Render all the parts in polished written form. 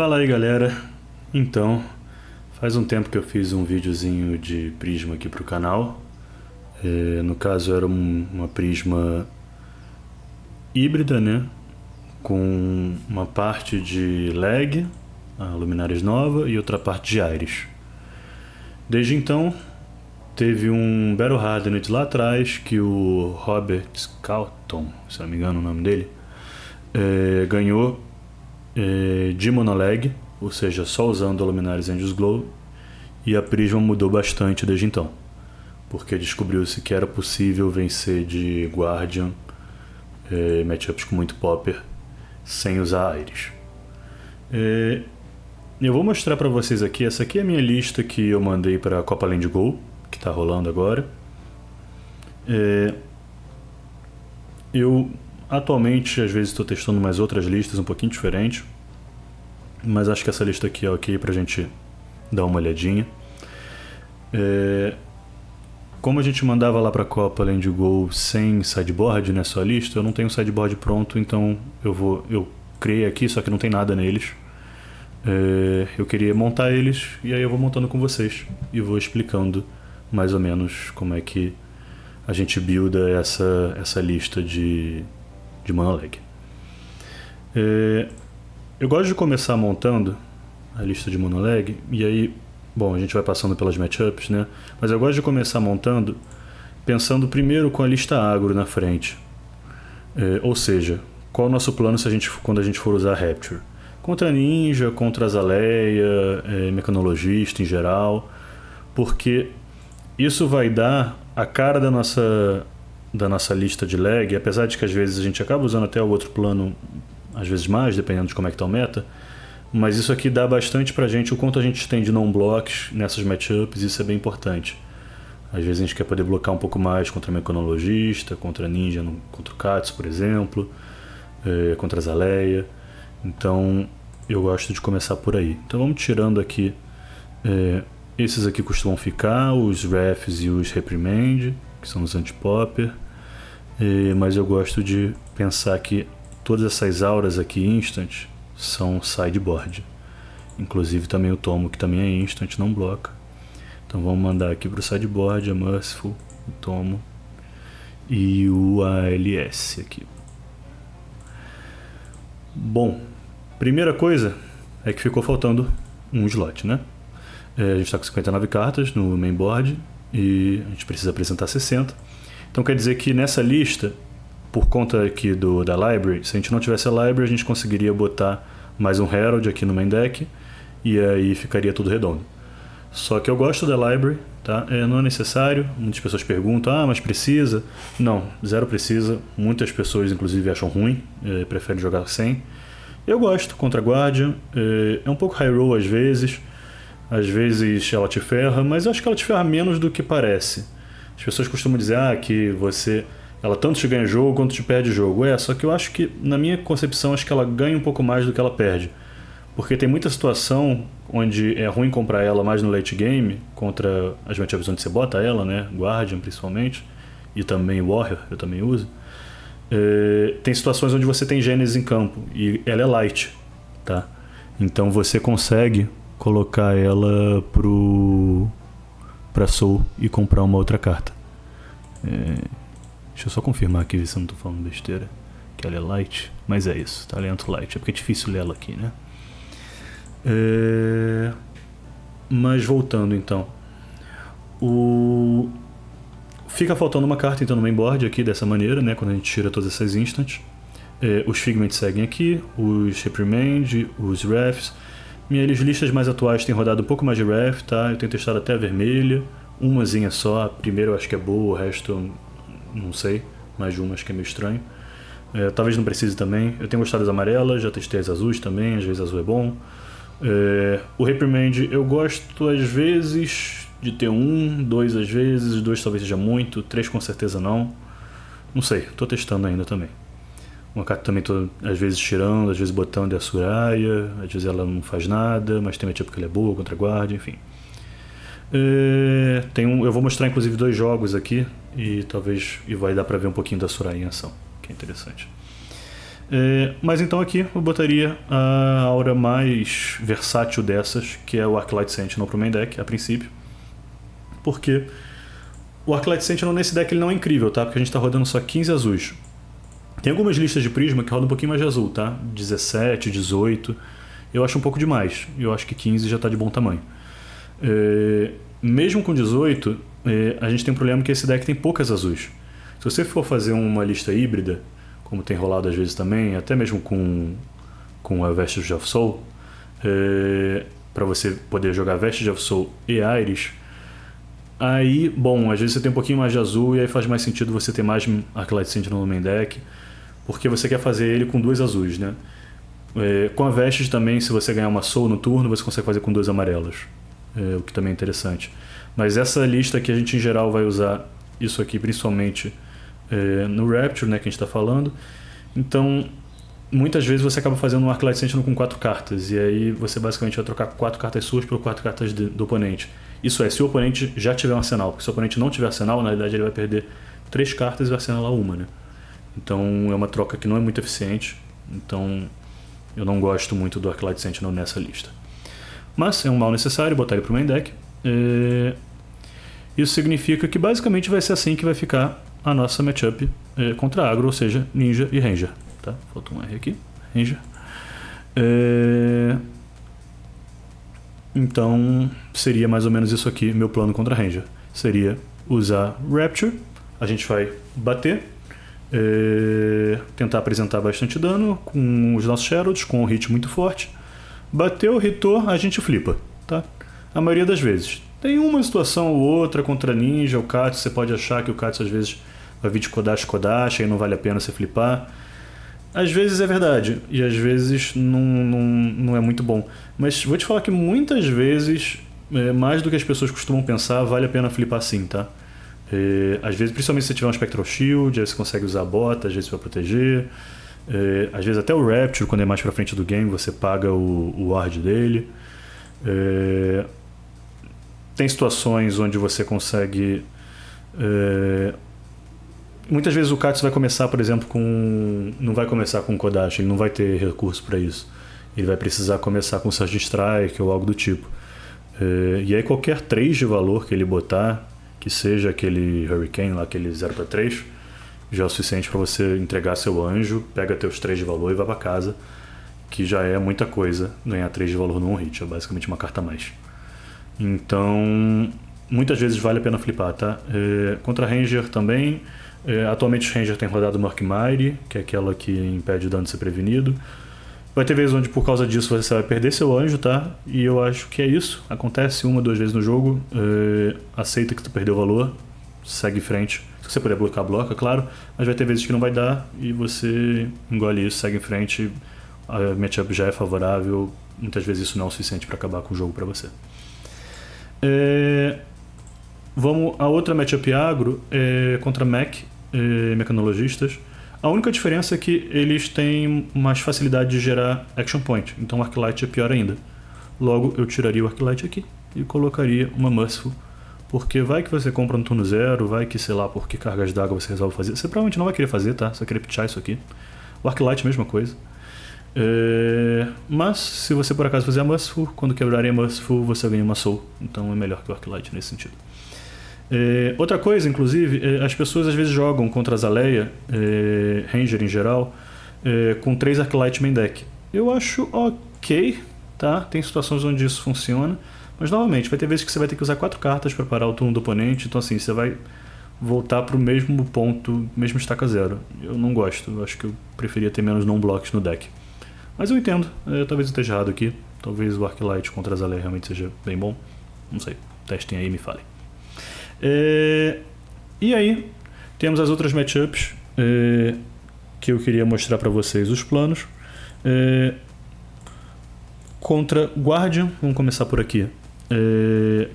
Fala aí, galera. Então, faz um tempo que eu fiz um videozinho de Prisma aqui pro canal. No caso era uma Prisma híbrida, né? Com uma parte de lag, a luminárias nova, e outra parte de Iris. Desde então, teve um Battle Hardened lá atrás que o Robert Scoulton, se não me engano o nome dele, ganhou de monolag, ou seja, só usando a Luminaris Angels Glow, e a Prisma mudou bastante desde então, porque descobriu-se que era possível vencer de Guardian matchups com muito Popper sem usar Iris. Eu vou mostrar para vocês aqui, essa aqui é a minha lista que eu mandei para a Copa Land Go, que está rolando agora. Eu atualmente às vezes estou testando umas outras listas um pouquinho diferentes, mas acho que essa lista aqui é ok pra gente dar uma olhadinha. Como a gente mandava lá pra Copa Land Go sem sideboard nessa lista, eu não tenho sideboard pronto, então eu criei aqui, só que não tem nada neles. Eu queria montar eles e aí eu vou montando com vocês e vou explicando mais ou menos como é que a gente builda essa lista de monolag. Eu gosto de começar montando a lista de monolag e aí, bom, a gente vai passando pelas matchups, né? Mas eu gosto de começar montando pensando primeiro com a lista agro na frente. Ou seja, qual é o nosso plano quando a gente for usar Rapture? Contra Ninja, contra Azaleia, Mecanologista em geral, porque isso vai dar a cara da nossa lista de lag, apesar de que às vezes a gente acaba usando até o outro plano, às vezes mais, dependendo de como é que tá o meta, mas isso aqui dá bastante pra gente o quanto a gente tem de non-blocks nessas matchups, isso é bem importante. Às vezes a gente quer poder blocar um pouco mais contra Mecanologista, contra Ninja, contra o Katsu, por exemplo, contra a Azaleia, então eu gosto de começar por aí. Então vamos tirando aqui, esses aqui costumam ficar, os Refs e os Reprimand, que são os anti-popper, mas eu gosto de pensar que todas essas auras aqui instant são sideboard, inclusive também o Tomo, que também é instant, não bloca. Então vamos mandar aqui para o sideboard a Merciful, o Tomo e o ALS aqui. Bom, primeira coisa é que ficou faltando um slot, né? A gente está com 59 cartas no mainboard e a gente precisa apresentar 60. Então quer dizer que nessa lista, por conta aqui da library, se a gente não tivesse a library, a gente conseguiria botar mais um Herald aqui no main deck e aí ficaria tudo redondo. Só que eu gosto da library, tá? Não é necessário. Muitas pessoas perguntam, mas precisa? Não, zero precisa. Muitas pessoas inclusive acham ruim, preferem jogar sem. Eu gosto contra Guardian, é um pouco high roll às vezes ela te ferra, mas eu acho que ela te ferra menos do que parece. As pessoas costumam dizer que ela tanto te ganha jogo quanto te perde jogo. Só que eu acho que, na minha concepção, acho que ela ganha um pouco mais do que ela perde. Porque tem muita situação onde é ruim comprar ela mais no late game, contra as matchups onde você bota ela, né? Guardian principalmente, e também Warrior, eu também uso. Tem situações onde você tem Gênesis em campo, e ela é light, tá? Então você consegue colocar ela pra Soul e comprar uma outra carta. Deixa eu só confirmar aqui, ver se eu não tô falando besteira, que ela é light, mas é isso, talento light, é porque é difícil ler ela aqui, né? Mas voltando então, fica faltando uma carta então no mainboard aqui dessa maneira, né? Quando a gente tira todas essas instants, os Figments seguem aqui, os Reprimand, os Refs. Minhas listas mais atuais têm rodado um pouco mais de Ref, tá? Eu tenho testado até a vermelha, umazinha só, a primeira eu acho que é boa, o resto eu não sei, mais de uma acho que é meio estranho. Talvez não precise também. Eu tenho gostado das amarelas, já testei as azuis também, às vezes azul é bom. O Reprimand eu gosto às vezes de ter 1, 2 às vezes, 2 talvez seja muito, 3 com certeza não. Não sei, tô testando ainda também. Uma carta também tô às vezes tirando, às vezes botando a Suraya, às vezes ela não faz nada, mas tem matchup que ela é boa contra a guarda, enfim. Eu vou mostrar inclusive 2 jogos aqui e vai dar pra ver um pouquinho da Suraya em ação, que é interessante. Mas então aqui eu botaria a aura mais versátil dessas, que é o Arclight Sentinel pro main deck, a princípio. Porque o Arclight Sentinel nesse deck ele não é incrível, tá? Porque a gente tá rodando só 15 azuis. Tem algumas listas de Prisma que rodam um pouquinho mais de azul, tá? 17, 18. Eu acho um pouco demais. Eu acho que 15 já tá de bom tamanho. Mesmo com 18, a gente tem um problema que esse deck tem poucas azuis. Se você for fazer uma lista híbrida, como tem rolado às vezes também, até mesmo com a Vestige of Soul, para você poder jogar Vestige of Soul e Iris, aí, bom, às vezes você tem um pouquinho mais de azul e aí faz mais sentido você ter mais Arclight Sentinel no main deck, porque você quer fazer ele com 2 azuis, né? Com a Vestige também, se você ganhar uma Soul no turno, você consegue fazer com 2 amarelas, o que também é interessante. Mas essa lista aqui a gente em geral vai usar isso aqui principalmente no Rapture, né, que a gente está falando. Então, muitas vezes você acaba fazendo um Arclight Sentinel com 4 cartas, e aí você basicamente vai trocar 4 cartas suas por 4 cartas do oponente. Isso é, se o oponente já tiver um arsenal, porque se o oponente não tiver arsenal, na realidade ele vai perder 3 cartas e vai arsenalar uma, né? Então é uma troca que não é muito eficiente, então eu não gosto muito do Arclight Sentinel nessa lista. Mas é um mal necessário botar ele pro main deck. Isso significa que basicamente vai ser assim que vai ficar a nossa matchup contra agro, ou seja, ninja e ranger. Tá? Falta um R aqui, ranger. Então seria mais ou menos isso aqui, meu plano contra ranger. Seria usar Rapture, a gente vai bater, tentar apresentar bastante dano com os nossos Heralds, com um hit muito forte. Bateu, hitou, a gente flipa, tá? A maioria das vezes. Tem uma situação ou outra contra ninja, o Katsu, você pode achar que o Katsu às vezes vai vir de Kodash, aí não vale a pena você flipar. Às vezes é verdade, e às vezes não é muito bom. Mas vou te falar que muitas vezes, mais do que as pessoas costumam pensar, vale a pena flipar sim, tá? Às vezes, principalmente se você tiver um Spectral Shield, aí você consegue usar a bota, às vezes para proteger. Às vezes até o Rapture, quando é mais pra frente do game, você paga o ward dele. Tem situações onde você consegue... muitas vezes o Katsu vai começar, por exemplo, não vai começar com Kodash, ele não vai ter recurso para isso. Ele vai precisar começar com Surge Strike ou algo do tipo. E aí qualquer 3 de valor que ele botar, que seja aquele Hurricane lá, aquele 0/3, já é o suficiente para você entregar seu anjo, pega teus 3 de valor e vai para casa, que já é muita coisa ganhar 3 de valor no one-hit, é basicamente uma carta a mais. Então, muitas vezes vale a pena flipar, tá? Contra Ranger também, atualmente o Ranger tem rodado Murk Mighty, que é aquela que impede o dano de ser prevenido. Vai ter vezes onde por causa disso você vai perder seu anjo, tá? E eu acho que é isso, acontece 1 ou 2 vezes no jogo, aceita que tu perdeu o valor, segue em frente. Se você puder bloquear, bloca, claro, mas vai ter vezes que não vai dar e você engole isso, segue em frente, a matchup já é favorável, muitas vezes isso não é o suficiente para acabar com o jogo para você. Vamos a outra matchup agro contra mech, mecanologistas. A única diferença é que eles têm mais facilidade de gerar action point, então o Arclight é pior ainda. Logo eu tiraria o Arclight aqui e colocaria uma Merciful, porque vai que você compra no turno 0, vai que sei lá por que cargas d'água você resolve fazer. Você provavelmente não vai querer fazer, tá? Você vai querer pitchar isso aqui. O Arclight mesma coisa. Mas se você por acaso fizer a Merciful, quando quebrarem a Merciful você ganha uma Soul, então é melhor que o Arclight nesse sentido. Outra coisa, inclusive, as pessoas às vezes jogam contra a Zaleia, Ranger em geral, com 3 Arclight main deck. Eu acho ok, tá? Tem situações onde isso funciona, mas novamente, vai ter vezes que você vai ter que usar 4 cartas para parar o turno do oponente, então assim, você vai voltar para o mesmo ponto, mesmo estaca 0. Eu não gosto, eu acho que eu preferia ter menos non-blocks no deck. Mas eu entendo, talvez eu esteja errado aqui, talvez o Arclight contra a Zaleia realmente seja bem bom, não sei, testem aí e me falem. E aí, temos as outras matchups que eu queria mostrar para vocês os planos. Contra Guardian, vamos começar por aqui.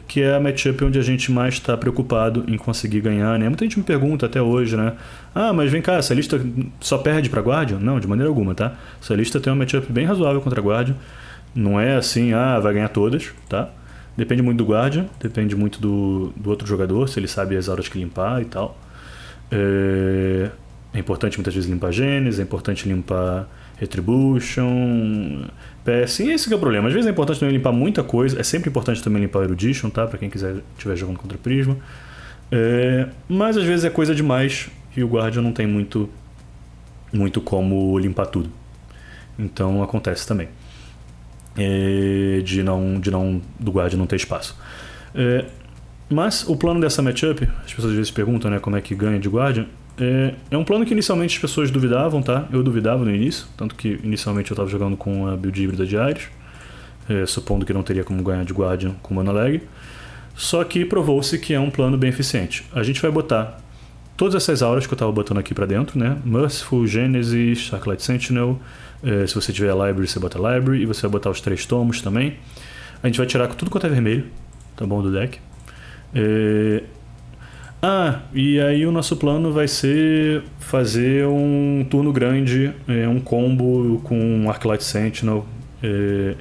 Que é a matchup onde a gente mais está preocupado em conseguir ganhar, né? Muita gente me pergunta até hoje, né? Ah, mas vem cá, essa lista só perde para Guardian? Não, de maneira alguma, tá? Essa lista tem uma matchup bem razoável contra Guardian. Não é assim, vai ganhar todas, tá? Depende muito do Guardian, depende muito do outro jogador, se ele sabe as auras que limpar e tal. É importante muitas vezes limpar genes, é importante limpar Retribution, PS, e esse que é o problema. Às vezes é importante também limpar muita coisa, é sempre importante também limpar Erudition, tá? Pra quem estiver jogando contra Prisma. Mas às vezes é coisa demais e o Guardian não tem muito como limpar tudo. Então acontece também. Do Guardian não ter espaço. Mas o plano dessa matchup, as pessoas às vezes perguntam, né, como é que ganha de Guardian. É um plano que inicialmente as pessoas duvidavam, tá? Eu duvidava no início, tanto que inicialmente eu estava jogando com a build híbrida de Ares, supondo que não teria como ganhar de Guardian com Mana Lag. Só que provou-se que é um plano bem eficiente. A gente vai botar todas essas auras que eu estava botando aqui para dentro, né? Merciful, Genesis, Arclight Sentinel. Se você tiver a Library, você bota a Library. E você vai botar os 3 tomos também. A gente vai tirar tudo quanto é vermelho, tá bom, do deck. E aí o nosso plano vai ser fazer um turno grande, um combo com Arclight Sentinel,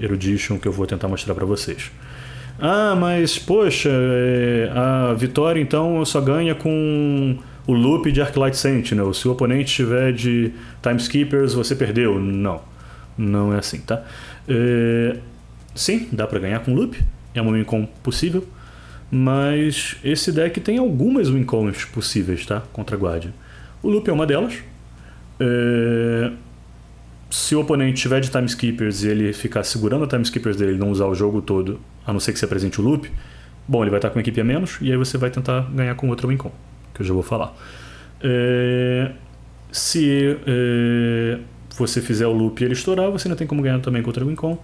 Erudition, que eu vou tentar mostrar para vocês. Mas poxa, a vitória então só ganha com o loop de Arclight Sentinel. Se o oponente tiver de Timeskippers, você perdeu. Não é assim, tá? Sim, dá pra ganhar com loop, é uma win-con possível, mas esse deck tem algumas win-cons possíveis, tá? Contra Guardian. O loop é uma delas. Se o oponente tiver de Timeskippers e ele ficar segurando a Timeskippers dele e não usar o jogo todo, a não ser que você apresente o loop, bom, ele vai estar com uma equipe a menos e aí você vai tentar ganhar com outra win-con, que eu já vou falar. Se você fizer o loop e ele estourar, você ainda tem como ganhar também com outra win-con.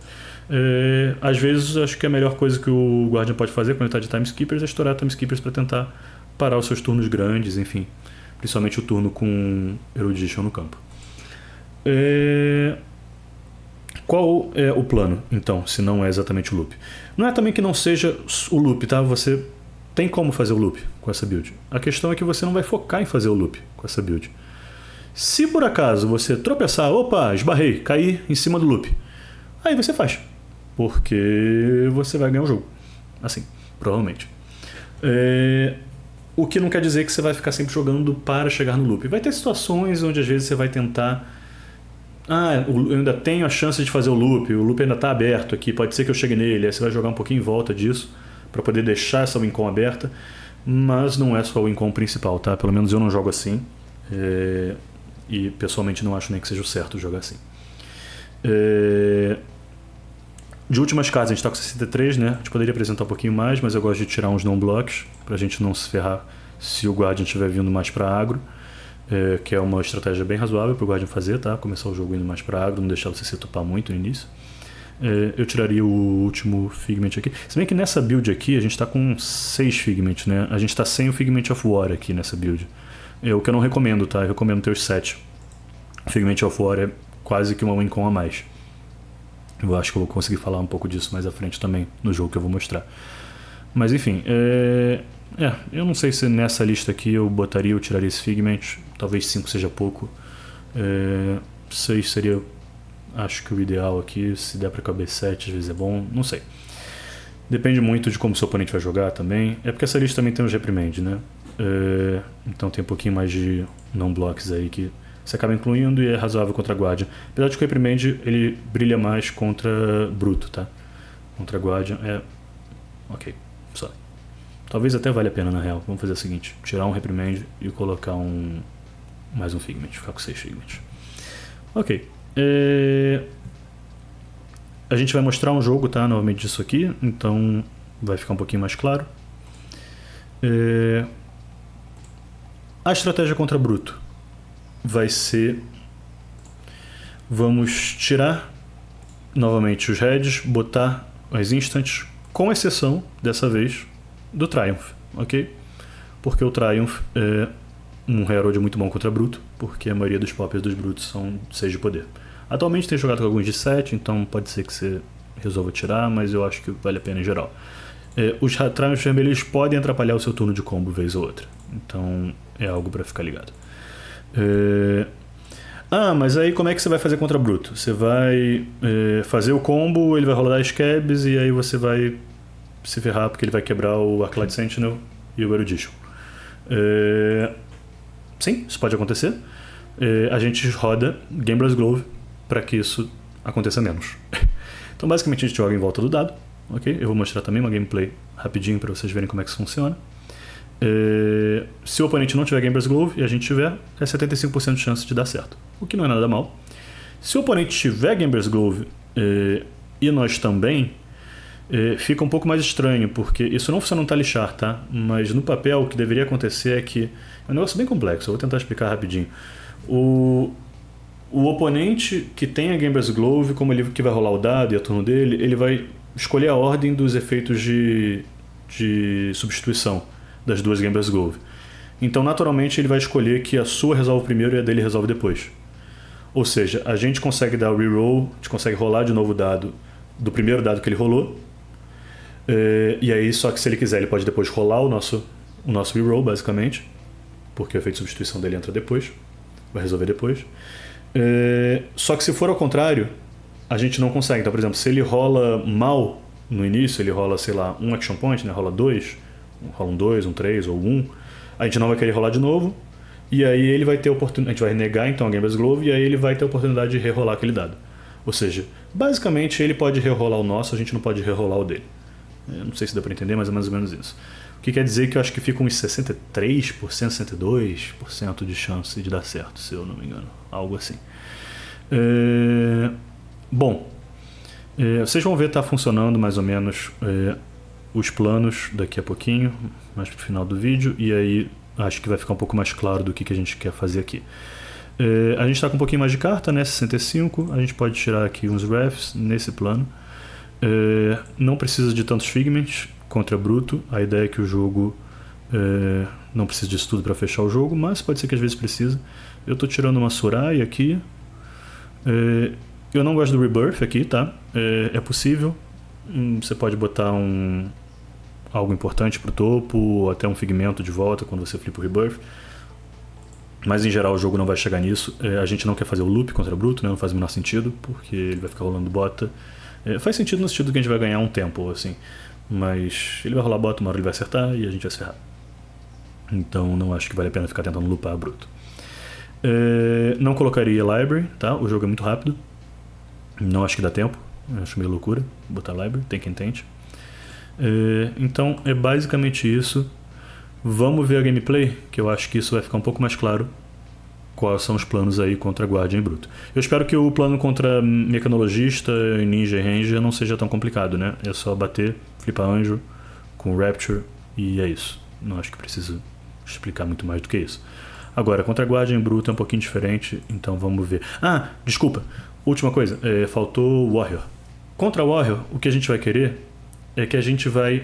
Às vezes, acho que a melhor coisa que o Guardian pode fazer quando ele está de Timeskippers é estourar Timeskippers para tentar parar os seus turnos grandes, enfim, principalmente o turno com Erudition no campo. Qual é o plano, então, se não é exatamente o loop? Não é também que não seja o loop, tá? Você tem como fazer o loop com essa build. A questão é que você não vai focar em fazer o loop com essa build. Se por acaso você tropeçar, esbarrei, caí em cima do loop, aí você faz, porque você vai ganhar o jogo, assim, provavelmente. O que não quer dizer que você vai ficar sempre jogando para chegar no loop. Vai ter situações onde às vezes você vai tentar... eu ainda tenho a chance de fazer o loop ainda está aberto aqui, pode ser que eu chegue nele, aí você vai jogar um pouquinho em volta disso para poder deixar essa win-con aberta, mas não é só a win-con principal, tá? Pelo menos eu não jogo assim, e pessoalmente não acho nem que seja o certo jogar assim. De últimas casas, a gente está com 63, né? A gente poderia apresentar um pouquinho mais, mas eu gosto de tirar uns non-blocks pra gente não se ferrar se o Guardian estiver vindo mais para agro. Que é uma estratégia bem razoável para o Guardian fazer, tá? Começar o jogo indo mais para agro, não deixar você se tupar muito no início. Eu tiraria o último Figment aqui. Se bem que nessa build aqui a gente está com 6 Figments, né? A gente está sem o Figment of War aqui nessa build. O que eu não recomendo, tá? Eu recomendo ter os 7. O Figment of War é quase que uma win-con a mais. Eu acho que eu vou conseguir falar um pouco disso mais à frente também no jogo que eu vou mostrar. Mas enfim, eu não sei se nessa lista aqui eu tiraria esse Figment. Talvez 5 seja pouco. 6 seria, acho que o ideal aqui. Se der pra caber 7, às vezes é bom. Não sei. Depende muito de como o seu oponente vai jogar também. É porque essa lista também tem os Reprimand, né? Então tem um pouquinho mais de non-blocks aí que você acaba incluindo e é razoável contra Guardian. Apesar de que o Reprimand ele brilha mais contra Bruto, tá? Contra Guardian ok, só. Talvez até valha a pena na real. Vamos fazer o seguinte: tirar um Reprimand e colocar mais um Figment, ficar com 6 Figments. Ok. A gente vai mostrar um jogo, tá? Novamente disso aqui, então vai ficar um pouquinho mais claro. A estratégia contra Bruto vai ser... Vamos tirar novamente os heads, botar as instants, com exceção, dessa vez, do Triumph, ok? Porque o Triumph é um Herald muito bom contra Bruto, porque a maioria dos poppers dos Brutos são 6 de poder. Atualmente tem jogado com alguns de 7, então pode ser que você resolva tirar, mas eu acho que vale a pena em geral. Os Triumphs vermelhos podem atrapalhar o seu turno de combo vez ou outra, então é algo para ficar ligado. Mas aí como é que você vai fazer contra Bruto? Você vai fazer o combo, ele vai rolar Scabs e aí você vai se ferrar porque ele vai quebrar o Arclight Sentinel e o Erudition. Sim, isso pode acontecer. a gente roda Gambler's Glove para que isso aconteça menos. Então basicamente a gente joga em volta do dado, ok? Eu vou mostrar também uma gameplay rapidinho para vocês verem como é que isso funciona. Se o oponente não tiver Gambler's Glove e a gente tiver, é 75% de chance de dar certo, o que não é nada mal. Se o oponente tiver Gambler's Glove e nós também, fica um pouco mais estranho, porque isso não funciona no Talishar, tá? Mas no papel o que deveria acontecer é que... É um negócio bem complexo, eu vou tentar explicar rapidinho. O oponente que tem a Gambler's Glove, como ele que vai rolar o dado e a turno dele, ele vai escolher a ordem dos efeitos de substituição das duas Gambler's Glove. Então, naturalmente, ele vai escolher que a sua resolve primeiro e a dele resolve depois. Ou seja, a gente consegue dar o reroll, a gente consegue rolar de novo o dado do primeiro dado que ele rolou. E aí, só que se ele quiser, ele pode depois rolar o nosso reroll, basicamente, porque o efeito de substituição dele entra depois, vai resolver depois. Só que se for ao contrário, a gente não consegue. Então, por exemplo, se ele rola mal no início, ele rola, sei lá, um action point, né? Rola 2, rola um 2, um 3 ou 1, a gente não vai querer rolar de novo, e aí ele vai ter oportunidade, a gente vai negar então a Gambler's Glove, e aí ele vai ter a oportunidade de rerolar aquele dado. Ou seja, basicamente ele pode rerolar o nosso, a gente não pode rerolar o dele. Eu não sei se dá para entender, mas é mais ou menos isso. O que quer dizer que eu acho que fica uns 63%, 62% de chance de dar certo, se eu não me engano. Algo assim. Bom, vocês vão ver tá funcionando mais ou menos os planos daqui a pouquinho, mais pro final do vídeo, e aí acho que vai ficar um pouco mais claro do que a gente quer fazer aqui. A gente está com um pouquinho mais de carta, né? 65, a gente pode tirar aqui uns refs nesse plano. Não precisa de tantos figments contra bruto. A ideia é que o jogo não precisa disso tudo para fechar o jogo, mas pode ser que às vezes precisa. Eu estou tirando uma Surai aqui. Eu não gosto do Rebirth aqui, tá? É possível. Você pode botar algo importante pro topo, ou até um figmento de volta quando você flipa o Rebirth. Mas em geral o jogo não vai chegar nisso. A gente não quer fazer o loop contra bruto, né? Não faz o menor sentido, porque ele vai ficar rolando bota. Faz sentido no sentido que a gente vai ganhar um tempo, assim. Mas ele vai rolar bota, uma hora ele vai acertar e a gente vai se ferrar. Então não acho que vale a pena ficar tentando loopar bruto. Não colocaria library, tá? O jogo é muito rápido. Não acho que dá tempo. Acho meio loucura botar library, tem quem tente. Então é basicamente isso. Vamos ver a gameplay, que eu acho que isso vai ficar um pouco mais claro quais são os planos aí contra Guardian e Bruto. Eu espero que o plano contra Mecanologista, Ninja e Ranger não seja tão complicado, né? É só bater, flipar anjo com Rapture e é isso. Não acho que precisa explicar muito mais do que isso. Agora, contra Guardian e Bruto é um pouquinho diferente, então vamos ver. Desculpa, última coisa, faltou Warrior. Contra Warrior, o que a gente vai querer é que a gente vai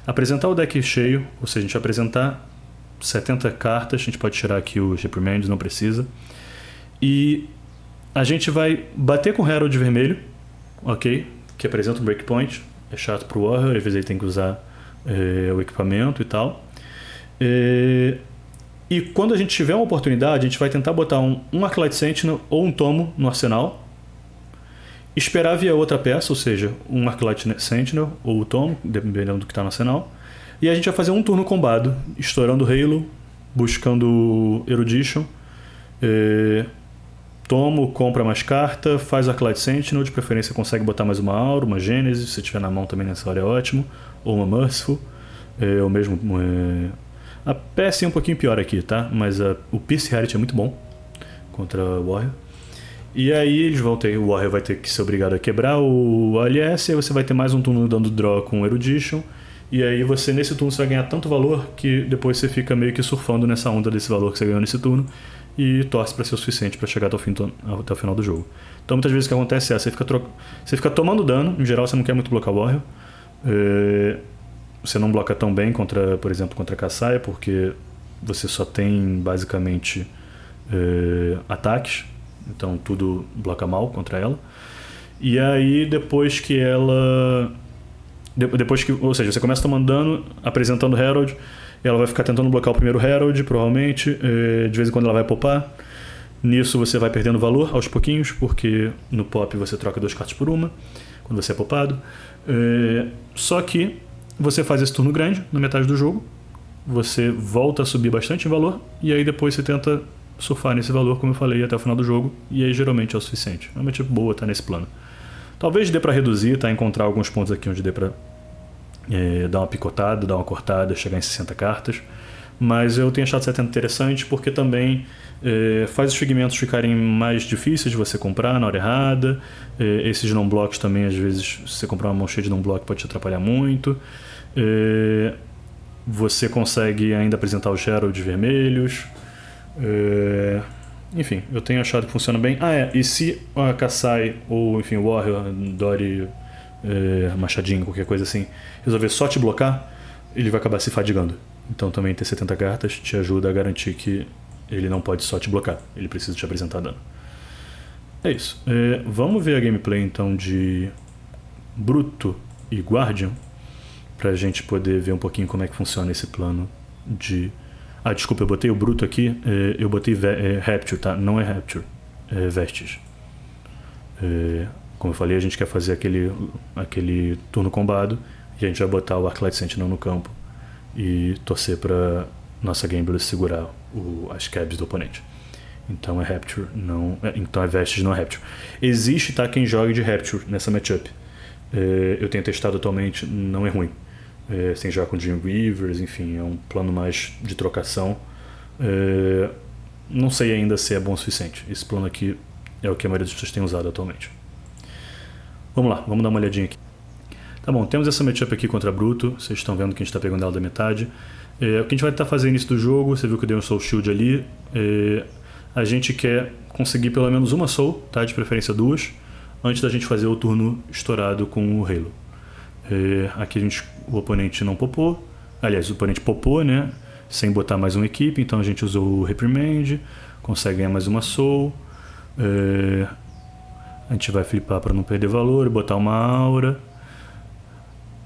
apresentar o deck cheio, ou seja, a gente vai apresentar 70 cartas, a gente pode tirar aqui os Reprimands, não precisa. E a gente vai bater com o Herald vermelho, ok? Que apresenta um breakpoint, é chato pro Warrior, às vezes ele tem que usar o equipamento e tal. E quando a gente tiver uma oportunidade, a gente vai tentar botar um Arclight Sentinel ou um Tomo no arsenal, esperar vir a outra peça, ou seja, um Arclight Sentinel ou o Tomo, dependendo do que está no arsenal, e a gente vai fazer um turno combado, estourando Halo, buscando Erudition, Tomo, compra mais carta, faz Arclight Sentinel, de preferência consegue botar mais uma Aura, uma Gênesis, se tiver na mão também nessa hora é ótimo, ou uma Merciful, ou mesmo... a PS é um pouquinho pior aqui, tá? Mas o Pierce Heart é muito bom contra o Warrior. E aí eles vão ter, o Warrior vai ter que ser obrigado a quebrar o ALS, e aí você vai ter mais um turno dando draw com Erudition, e aí você nesse turno você vai ganhar tanto valor que depois você fica meio que surfando nessa onda desse valor que você ganhou nesse turno e torce para ser o suficiente para chegar até o final do jogo. Então muitas vezes o que acontece você fica tomando dano, em geral você não quer muito blocar o Warrior, você não bloca tão bem contra, por exemplo, contra a Kassaya, porque você só tem basicamente ataques, então tudo bloca mal contra ela. E aí depois que ela... ou seja, você começa tomando dano, apresentando Herald, ela vai ficar tentando blocar o primeiro Herald, provavelmente, de vez em quando ela vai popar. Nisso você vai perdendo valor aos pouquinhos, porque no pop você troca 2 cartas por uma, quando você é popado. Só que você faz esse turno grande, na metade do jogo, você volta a subir bastante em valor, e aí depois você tenta surfar nesse valor, como eu falei, até o final do jogo, e aí geralmente é o suficiente. É uma matchup boa, tá nesse plano. Talvez dê pra reduzir, tá? Encontrar alguns pontos aqui onde dê pra dar uma picotada, dar uma cortada, chegar em 60 cartas. Mas eu tenho achado 70 interessante porque também faz os fragmentos ficarem mais difíceis de você comprar na hora errada. Esses non-blocks também, às vezes, se você comprar uma mão cheia de non-block, pode te atrapalhar muito. Você consegue ainda apresentar os Heralds vermelhos. Enfim, eu tenho achado que funciona bem. E se a Kassai ou, enfim, o Warrior, Dory, Machadinho, qualquer coisa assim, resolver só te blocar, ele vai acabar se fadigando. Então também ter 70 cartas te ajuda a garantir que ele não pode só te blocar, ele precisa te apresentar dano. É isso. Vamos ver a gameplay então de Bruto e Guardian, pra gente poder ver um pouquinho como é que funciona esse plano de... desculpa, eu botei o Bruto aqui, eu botei Rapture, tá? Não é Rapture, é Vestige. Como eu falei, a gente quer fazer aquele turno combado e a gente vai botar o Arclight Sentinel no campo e torcer para nossa Gambler segurar as cabs do oponente. Então é Rapture, então é Vestige, não é Rapture. Existe, tá, quem joga de Rapture nessa matchup. Eu tenho testado atualmente, não é ruim. Sem jogar com Dreamweavers, enfim, é um plano mais de trocação. Não sei ainda se é bom o suficiente. Esse plano aqui é o que a maioria das pessoas tem usado atualmente. Vamos lá, vamos dar uma olhadinha aqui. Tá bom, temos essa matchup aqui contra Bruto. Vocês estão vendo que a gente está pegando ela da metade. O que a gente vai tentar fazer no início do jogo, você viu que eu dei um Soul Shield ali. A gente quer conseguir pelo menos uma Soul, tá? De preferência 2, antes da gente fazer o turno estourado com o Halo. Aqui o oponente não popou. Aliás, o oponente popou, né? Sem botar mais uma equipe, então a gente usou o Reprimand, consegue ganhar mais uma Soul. A gente vai flipar para não perder valor, botar uma aura.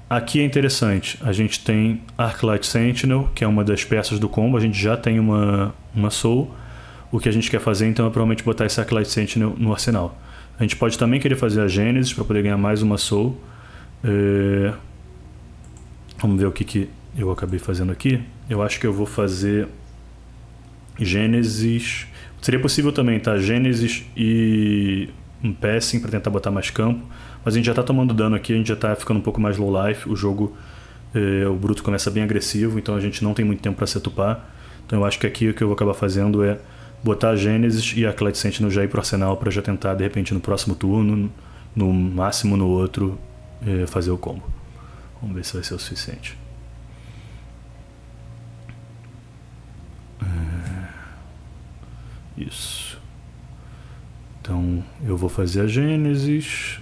Aqui é interessante, a gente tem Arclight Sentinel, que é uma das peças do combo, a gente já tem uma Soul. O que a gente quer fazer então é provavelmente botar esse Arclight Sentinel no arsenal. A gente pode também querer fazer a Gênesis para poder ganhar mais uma Soul. Vamos ver o que eu acabei fazendo aqui. Eu acho que eu vou fazer Gênesis. Seria possível também, tá? Gênesis e um passing para tentar botar mais campo. Mas a gente já está tomando dano aqui, a gente já está ficando um pouco mais low life. O jogo, o Bruto começa bem agressivo, então a gente não tem muito tempo para setupar. Então eu acho que aqui o que eu vou acabar fazendo é botar a Gênesis e a Arclight Sentinel já ir pro arsenal para já tentar, de repente, no próximo turno, no máximo no outro, fazer o combo. Vamos ver se vai ser o suficiente. Isso. Então eu vou fazer a Gênesis.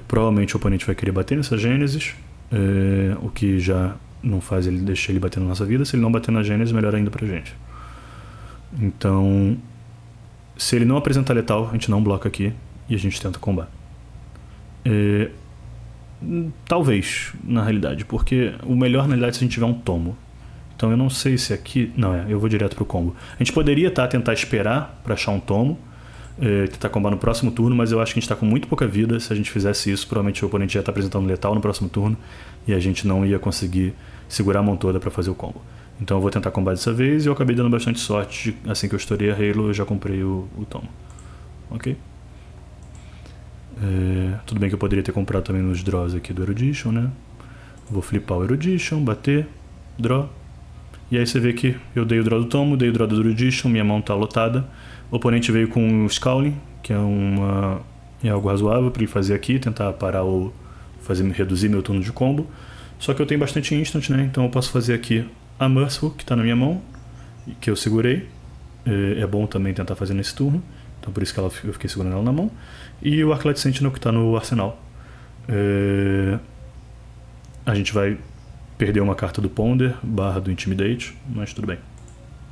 Provavelmente o oponente vai querer bater nessa Gênesis, o que já não faz ele deixar ele bater na nossa vida. Se ele não bater na Gênesis, melhor ainda pra gente. Então, se ele não apresentar letal, a gente não bloca aqui e a gente tenta combar. Talvez, na realidade, porque o melhor na realidade é se a gente tiver um tomo. Então eu não sei se aqui... Não, eu vou direto pro combo. A gente poderia tentar esperar pra achar um tomo, tentar combar no próximo turno, mas eu acho que a gente está com muito pouca vida. Se a gente fizesse isso, provavelmente o oponente ia estar apresentando letal no próximo turno e a gente não ia conseguir segurar a mão toda para fazer o combo. Então eu vou tentar combar dessa vez e eu acabei dando bastante sorte. Assim que eu estourei a Halo, eu já comprei o tomo. Ok? Tudo bem que eu poderia ter comprado também nos draws aqui do Erudition, né? Vou flipar o Erudition, bater, draw. E aí você vê que eu dei o draw do tomo, dei o draw do Erudition, minha mão está lotada. O oponente veio com o Scowling, que é algo razoável para ele fazer aqui, tentar parar ou reduzir meu turno de combo. Só que eu tenho bastante instant, né? Então eu posso fazer aqui a Merciful, que está na minha mão, que eu segurei. É bom também tentar fazer nesse turno, então por isso que eu fiquei segurando ela na mão. E o Arclight Sentinel, que está no arsenal. A gente vai perder uma carta do Ponder, / do Intimidate, mas tudo bem.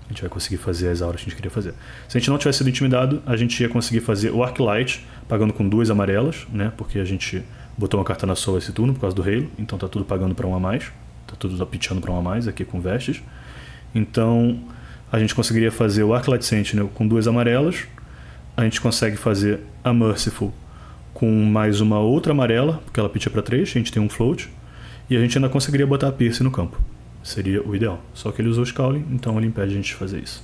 A gente vai conseguir fazer as auras que a gente queria fazer. Se a gente não tivesse sido intimidado, a gente ia conseguir fazer o Arclight, pagando com 2 amarelas, né? Porque a gente botou uma carta na Soul esse turno por causa do Halo, então tá tudo pagando para 1 a mais. Tá tudo pitchando para 1 a mais aqui com Vestes. Então a gente conseguiria fazer o Arclight Sentinel com 2 amarelas. A gente consegue fazer a Merciful com mais uma outra amarela, porque ela pitcha para 3, a gente tem um float. E a gente ainda conseguiria botar a Pierce no campo. Seria o ideal. Só que ele usou o Scowling, então ele impede a gente de fazer isso.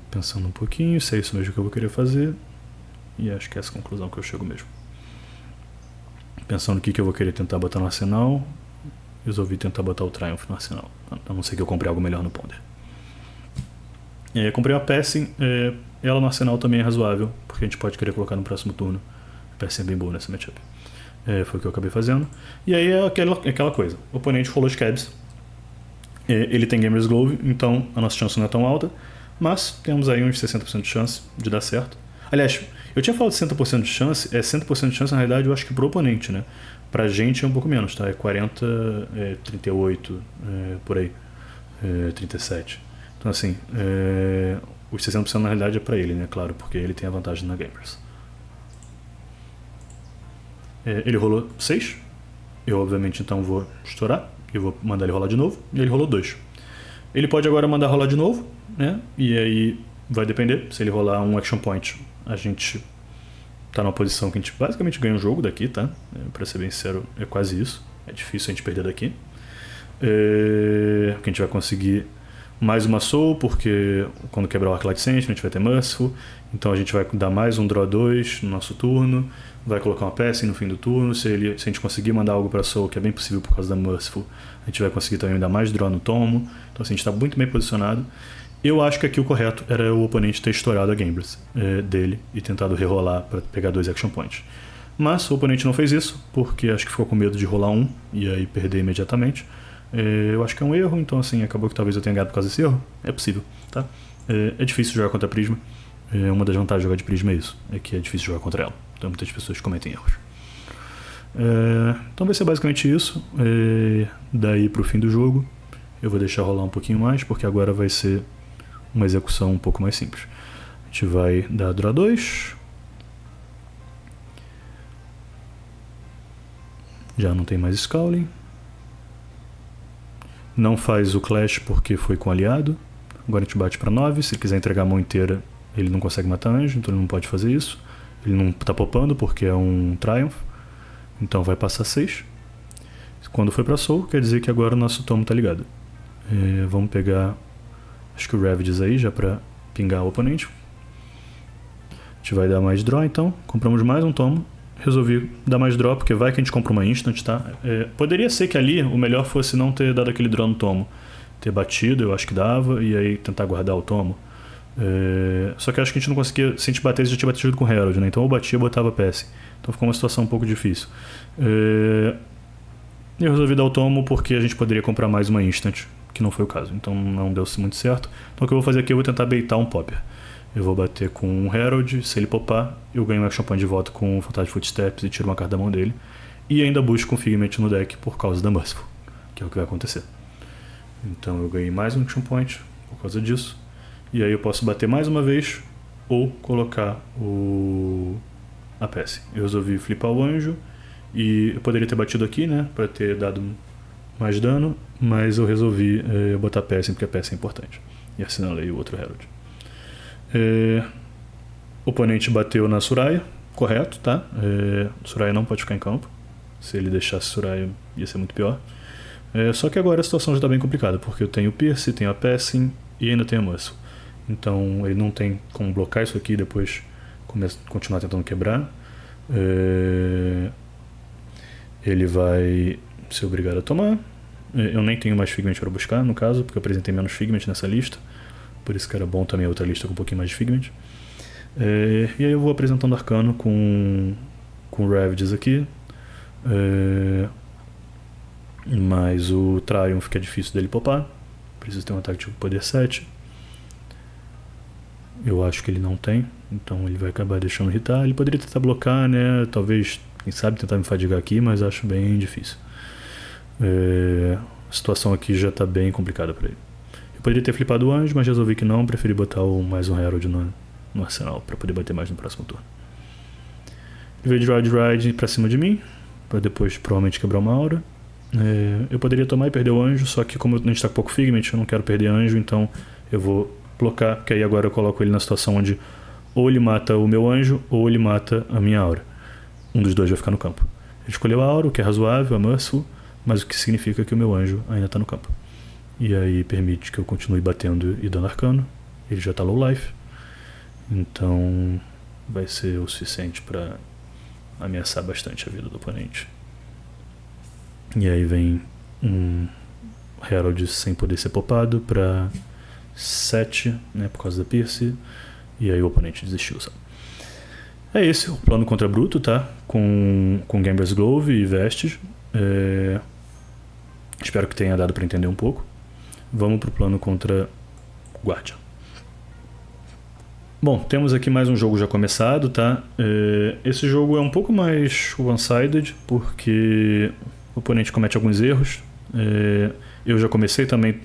Pensando um pouquinho, se é isso mesmo que eu vou querer fazer. E acho que é essa conclusão que eu chego mesmo. Pensando o que eu vou querer tentar botar no arsenal, resolvi tentar botar o Triumph no arsenal. A não ser que eu compre algo melhor no Ponder. Comprei uma Passing, ela no arsenal também é razoável, porque a gente pode querer colocar no próximo turno. A Passing é bem boa nessa matchup. Foi o que eu acabei fazendo. E aí é aquela coisa. O oponente rolou Scabs. Ele tem Gamer's Glove, então a nossa chance não é tão alta. Mas temos aí uns 60% de chance de dar certo. Aliás, eu tinha falado de 60% de chance. 100% de chance na realidade eu acho que pro oponente, né? Pra gente é um pouco menos, tá? É 40, 38, por aí. 37. Então assim, os 60% na realidade é pra ele, né? Claro, porque ele tem a vantagem na Gamers. Ele rolou 6. Eu obviamente então vou estourar. Eu vou mandar ele rolar de novo. E ele rolou 2. Ele pode agora mandar rolar de novo, né? E aí vai depender. Se ele rolar um Action Point, a gente tá numa posição que a gente basicamente ganha o jogo daqui, tá? Pra ser bem sincero, é quase isso. É difícil a gente perder daqui. Porque a gente vai conseguir mais uma Soul, porque quando quebrar o Arclight Sentinel a gente vai ter Merciful. Então a gente vai dar mais um Draw 2 no nosso turno. Vai colocar uma Passing no fim do turno. Se a gente conseguir mandar algo pra Soul, que é bem possível por causa da Merciful, a gente vai conseguir também dar mais Draw no tomo. Então assim, a gente tá muito bem posicionado. Eu acho que aqui o correto era o oponente ter estourado a Gamblers dele e tentado rerolar para pegar 2 Action Points. Mas o oponente não fez isso, porque acho que ficou com medo de rolar um e aí perder imediatamente. Eu acho que é um erro, então assim, acabou que talvez eu tenha ganhado por causa desse erro. É possível, tá? É difícil jogar contra a Prisma. Uma das vantagens de jogar de Prisma é isso, é que é difícil jogar contra ela. Então muitas pessoas cometem erros. Então vai ser basicamente isso. Daí pro fim do jogo, eu vou deixar rolar um pouquinho mais, porque agora vai ser uma execução um pouco mais simples. A gente vai dar Draw 2. Já não tem mais Scowling. Não faz o Clash porque foi com aliado. Agora a gente bate para 9. Se quiser entregar a mão inteira, ele não consegue matar anjo, então ele não pode fazer isso. Ele não está popando porque é um Triumph. Então vai passar 6. Quando foi para Soul, quer dizer que agora o nosso tomo está ligado. Vamos pegar, acho que o Ravages aí, já para pingar o oponente. A gente vai dar mais draw então. Compramos mais um tomo. Resolvi dar mais draw, porque vai que a gente compra uma instant, tá? Poderia ser que ali o melhor fosse não ter dado aquele draw no tomo. Ter batido, eu acho que dava, e aí tentar guardar o tomo. Só que eu acho que a gente não conseguia, se a gente batesse, já tinha batido com o Herald, né? Então eu batia e botava PS. Então ficou uma situação um pouco difícil. Eu resolvi dar o tomo porque a gente poderia comprar mais uma instant, que não foi o caso. Então não deu muito certo. Então o que eu vou fazer aqui, eu vou tentar baitar um popper. Eu vou bater com um Herald, se ele popar, eu ganho um Action Point de volta com o Fantastic Footsteps e tiro uma carta da mão dele. E ainda busco um Figment no deck por causa da Merciful, que é o que vai acontecer. Então eu ganhei mais um Action Point por causa disso. E aí eu posso bater mais uma vez ou colocar a Pass. Eu resolvi flipar o anjo e eu poderia ter batido aqui, né, para ter dado mais dano, mas eu resolvi botar Pass porque a Pass é importante. E assinalei o outro Herald. O oponente bateu na Suraya, correto, tá? Suraya não pode ficar em campo. Se ele deixasse Suraya ia ser muito pior. Só que agora a situação já está bem complicada, porque eu tenho o Pierce, tenho a Passing e ainda tenho a Muscle. Então ele não tem como blocar isso aqui e depois continuar tentando quebrar. Ele vai ser obrigado a tomar. Eu nem tenho mais Figment para buscar, no caso, porque eu apresentei menos Figment nessa lista. Por isso que era bom também a outra lista com um pouquinho mais de Figment. E aí eu vou apresentando Arcano com Ravages aqui. Mas o Triumph, que é difícil dele popar. Preciso ter um ataque tipo poder 7. Eu acho que ele não tem. Então ele vai acabar deixando irritar. Ele poderia tentar blocar, né? Talvez, quem sabe, tentar me fadigar aqui, mas acho bem difícil. A situação aqui já está bem complicada para ele. Eu poderia ter flipado o anjo, mas resolvi que não. Preferi botar mais um Herald no arsenal para poder bater mais no próximo turno. Ele veio de Ride pra cima de mim, para depois provavelmente quebrar uma aura. Eu poderia tomar e perder o anjo, só que como a gente tá com pouco Figment, eu não quero perder anjo, então eu vou blocar, porque aí agora eu coloco ele na situação onde ou ele mata o meu anjo, ou ele mata a minha aura. Um dos dois vai ficar no campo. Ele escolheu a aura, o que é razoável, a Merciful, mas o que significa que o meu anjo ainda está no campo. E aí permite que eu continue batendo e dando arcano. Ele já está low life. Então vai ser o suficiente para ameaçar bastante a vida do oponente. E aí vem um Herald sem poder ser popado para 7, né, por causa da Pierce. E aí o oponente desistiu, sabe? É esse o plano contra Bruto, tá? Com Gambler's Glove e Vestige. Espero que tenha dado para entender um pouco. Vamos pro plano contra Guardian. Bom, temos aqui mais um jogo já começado, tá? Esse jogo é um pouco mais one-sided, porque o oponente comete alguns erros. Eu já comecei também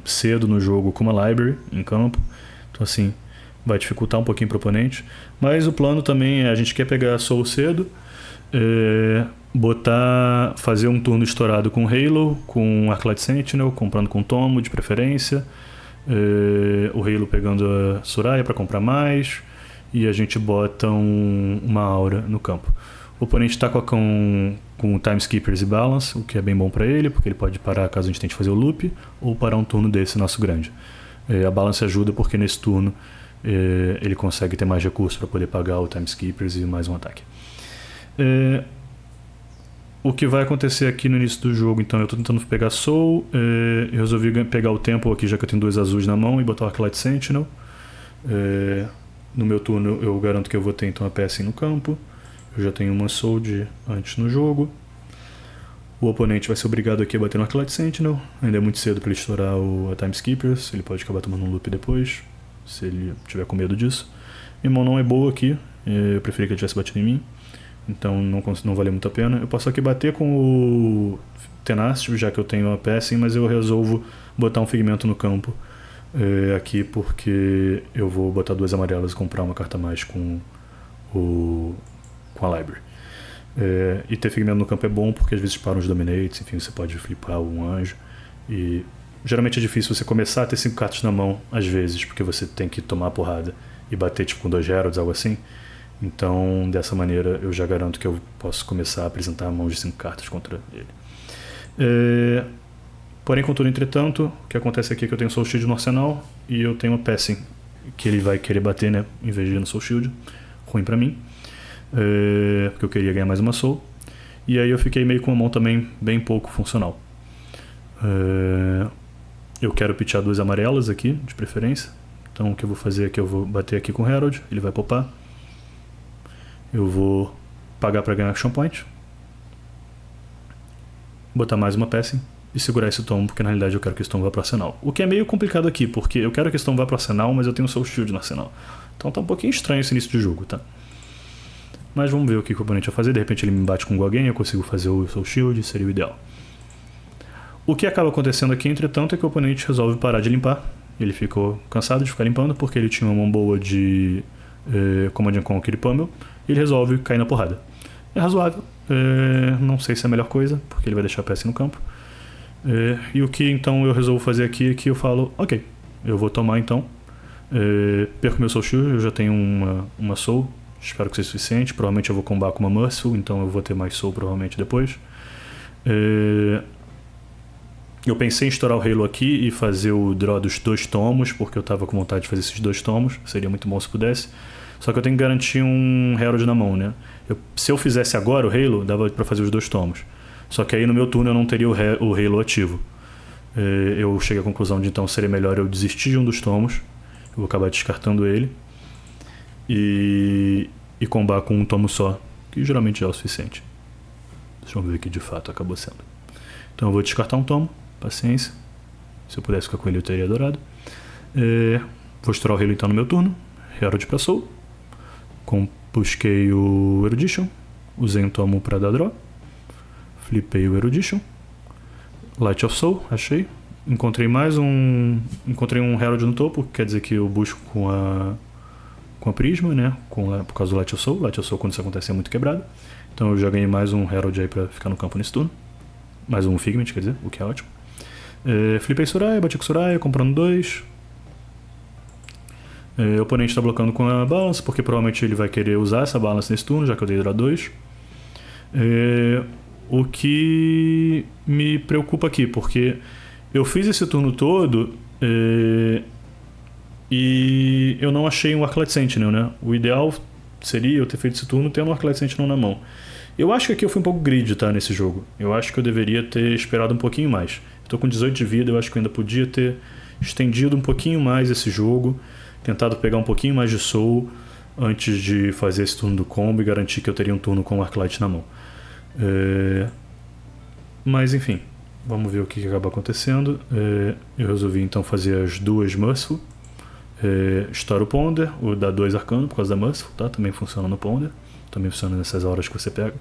cedo no jogo com uma Library em campo, então assim, vai dificultar um pouquinho para o oponente. Mas o plano também é, a gente quer pegar Soul cedo, fazer um turno estourado com Halo, com Arclight Sentinel, comprando com Tomo de preferência. O Halo pegando a Soraya para comprar mais, e a gente bota uma aura no campo. O oponente está com Time Skippers e Balance, o que é bem bom para ele, porque ele pode parar caso a gente tente fazer o loop, ou parar um turno desse nosso grande. A Balance ajuda porque nesse turno ele consegue ter mais recursos para poder pagar o Time Skippers e mais um ataque. O que vai acontecer aqui no início do jogo, então, eu estou tentando pegar Soul, eu resolvi pegar o tempo aqui, já que eu tenho 2 azuis na mão, e botar o Arclight Sentinel. No meu turno eu garanto que eu vou ter então a PS no campo. Eu já tenho uma Soul antes no jogo. O oponente vai ser obrigado aqui a bater no Arclight Sentinel. Ainda é muito cedo para ele estourar a Time Skippers, ele pode acabar tomando um loop depois, se ele tiver com medo disso. Minha mão não é boa aqui, eu preferia que ele tivesse batido em mim. Então não valeu muito a pena. Eu posso aqui bater com o Tenacity, já que eu tenho a Passing, mas eu resolvo botar um Figmento no campo aqui, porque eu vou botar 2 amarelas e comprar uma carta a mais com a Library. E ter Figmento no campo é bom, porque às vezes param os Dominates, enfim, você pode flipar um anjo. E geralmente é difícil você começar a ter 5 cartas na mão, às vezes, porque você tem que tomar a porrada e bater tipo com 2 Heralds, algo assim. Então, dessa maneira, eu já garanto que eu posso começar a apresentar mãos de 5 cartas contra ele. Porém, contudo, entretanto, o que acontece aqui é que eu tenho Soul Shield no arsenal e eu tenho uma Passing que ele vai querer bater, né, em vez de ir no Soul Shield. Ruim pra mim, porque eu queria ganhar mais uma Soul. E aí eu fiquei meio com uma mão também bem pouco funcional. Eu quero pitchar 2 amarelas aqui, de preferência. Então, o que eu vou fazer é que eu vou bater aqui com o Herald, ele vai popar. Eu vou pagar para ganhar Action Point, botar mais uma Passing e segurar esse tombo, porque na realidade eu quero que esse tombo vá para o arsenal. O que é meio complicado aqui, porque eu quero que esse tombo vá para o arsenal, mas eu tenho Soul Shield no arsenal. Então tá um pouquinho estranho esse início de jogo, tá? Mas vamos ver o que o oponente vai fazer. De repente ele me bate com alguém, eu consigo fazer o Soul Shield, seria o ideal. O que acaba acontecendo aqui, entretanto, é que o oponente resolve parar de limpar. Ele ficou cansado de ficar limpando, porque ele tinha uma mão boa de Command & Conquer e Pummel. Ele resolve cair na porrada. É razoável, não sei se é a melhor coisa, porque ele vai deixar a peça no campo. E o que então eu resolvo fazer aqui é que eu falo, ok, eu vou tomar então, perco meu Soul Shield, eu já tenho uma Soul, espero que seja suficiente, provavelmente eu vou combar com uma Muscle, então eu vou ter mais Soul provavelmente depois. Eu pensei em estourar o Halo aqui e fazer o draw dos 2 tomos, porque eu estava com vontade de fazer esses 2 tomos, seria muito bom se pudesse. Só que eu tenho que garantir um Herald na mão, né? Se eu fizesse agora o Halo, dava pra fazer os 2 tomos. Só que aí no meu turno eu não teria o Halo ativo. Eu cheguei à conclusão de então seria melhor eu desistir de um dos tomos. Eu vou acabar descartando ele. E combar com um tomo só, que geralmente já é o suficiente. Deixa eu ver que de fato acabou sendo. Então eu vou descartar um tomo, paciência. Se eu pudesse ficar com ele eu teria adorado. Vou estourar o Halo então no meu turno. Herald pra Soul. Busquei o Erudition, usei um tomo para dar draw, flipei o Erudition, Light of Soul, achei, encontrei um Herald no topo, que quer dizer que eu busco com a Prisma, né, por causa do Light of Soul. Light of Soul, quando isso acontece, é muito quebrado, então eu já ganhei mais um Herald aí para ficar no campo nesse turno, mais um Figment, quer dizer, o que é ótimo. Flipei Soraya, bati com Soraya, comprando 2. O oponente está bloqueando com a Balance, porque provavelmente ele vai querer usar essa Balance nesse turno, já que eu dei draw 2. O que me preocupa aqui, porque eu fiz esse turno todo E eu não achei um Arclight Sentinel, né? O ideal seria eu ter feito esse turno tendo um Arclight Sentinel na mão. Eu acho que aqui eu fui um pouco grid, tá, nesse jogo. Eu acho que eu deveria ter esperado um pouquinho mais. Eu tô com 18 de vida, eu acho que eu ainda podia ter estendido um pouquinho mais esse jogo, tentado pegar um pouquinho mais de soul antes de fazer esse turno do combo e garantir que eu teria um turno com o Arclight na mão. Mas enfim, vamos ver o que acaba acontecendo. Eu resolvi então fazer as duas Merciful. Estoura o Ponder, o dá 2 Arcano por causa da Merciful, tá? Também funciona no Ponder. Também funciona nessas horas que você pega.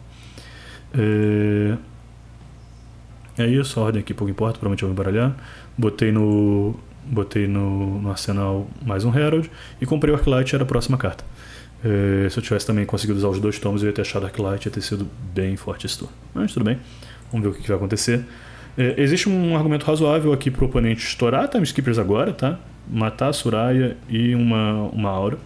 É isso, a ordem aqui pouco importa, provavelmente eu vou embaralhar. Botei no arsenal mais um Herald e comprei o Arclight, era a próxima carta. Se eu tivesse também conseguido usar os 2 tomos, eu ia ter achado Arclight, ia ter sido bem forte esse turno. Mas tudo bem, vamos ver o que vai acontecer. Existe um argumento razoável aqui para o oponente estourar Timeskippers agora, tá? Matar a Suraya e uma aura.